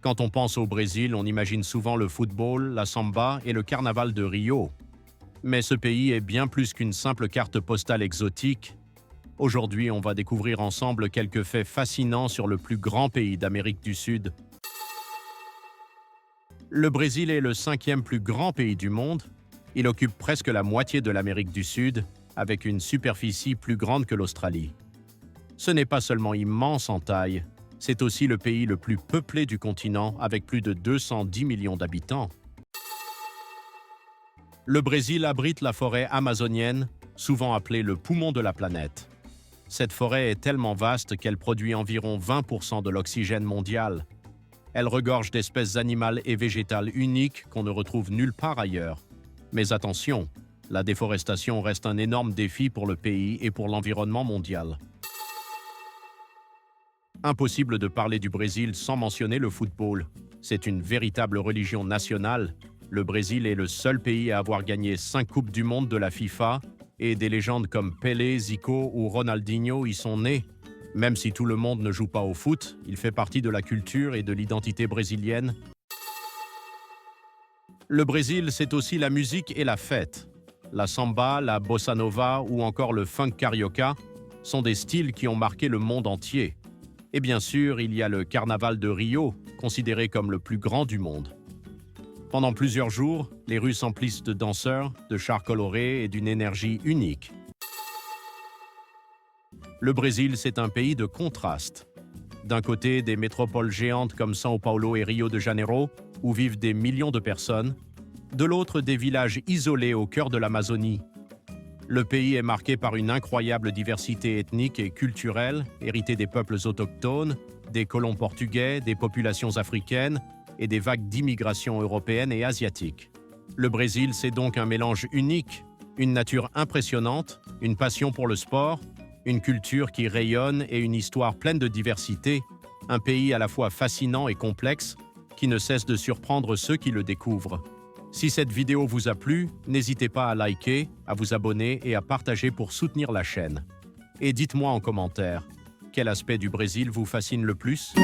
Quand on pense au Brésil, on imagine souvent le football, la samba et le carnaval de Rio. Mais ce pays est bien plus qu'une simple carte postale exotique. Aujourd'hui, on va découvrir ensemble quelques faits fascinants sur le plus grand pays d'Amérique du Sud. Le Brésil est le 5e plus grand pays du monde. Il occupe presque la moitié de l'Amérique du Sud, avec une superficie plus grande que l'Australie. Ce n'est pas seulement immense en taille, c'est aussi le pays le plus peuplé du continent, avec plus de 210 millions d'habitants. Le Brésil abrite la forêt amazonienne, souvent appelée le poumon de la planète. Cette forêt est tellement vaste qu'elle produit environ 20% de l'oxygène mondial. Elle regorge d'espèces animales et végétales uniques qu'on ne retrouve nulle part ailleurs. Mais attention, la déforestation reste un énorme défi pour le pays et pour l'environnement mondial. Impossible de parler du Brésil sans mentionner le football. C'est une véritable religion nationale. Le Brésil est le seul pays à avoir gagné 5 Coupes du Monde de la FIFA et des légendes comme Pelé, Zico ou Ronaldinho y sont nées. Même si tout le monde ne joue pas au foot, il fait partie de la culture et de l'identité brésilienne. Le Brésil, c'est aussi la musique et la fête. La samba, la bossa nova ou encore le funk carioca sont des styles qui ont marqué le monde entier. Et bien sûr, il y a le carnaval de Rio, considéré comme le plus grand du monde. Pendant plusieurs jours, les rues s'emplissent de danseurs, de chars colorés et d'une énergie unique. Le Brésil, c'est un pays de contrastes. D'un côté, des métropoles géantes comme São Paulo et Rio de Janeiro, où vivent des millions de personnes. De l'autre, des villages isolés au cœur de l'Amazonie. Le pays est marqué par une incroyable diversité ethnique et culturelle, héritée des peuples autochtones, des colons portugais, des populations africaines et des vagues d'immigration européenne et asiatique. Le Brésil, c'est donc un mélange unique, une nature impressionnante, une passion pour le sport, une culture qui rayonne et une histoire pleine de diversité, un pays à la fois fascinant et complexe, qui ne cesse de surprendre ceux qui le découvrent. Si cette vidéo vous a plu, n'hésitez pas à liker, à vous abonner et à partager pour soutenir la chaîne. Et dites-moi en commentaire, quel aspect du Brésil vous fascine le plus ?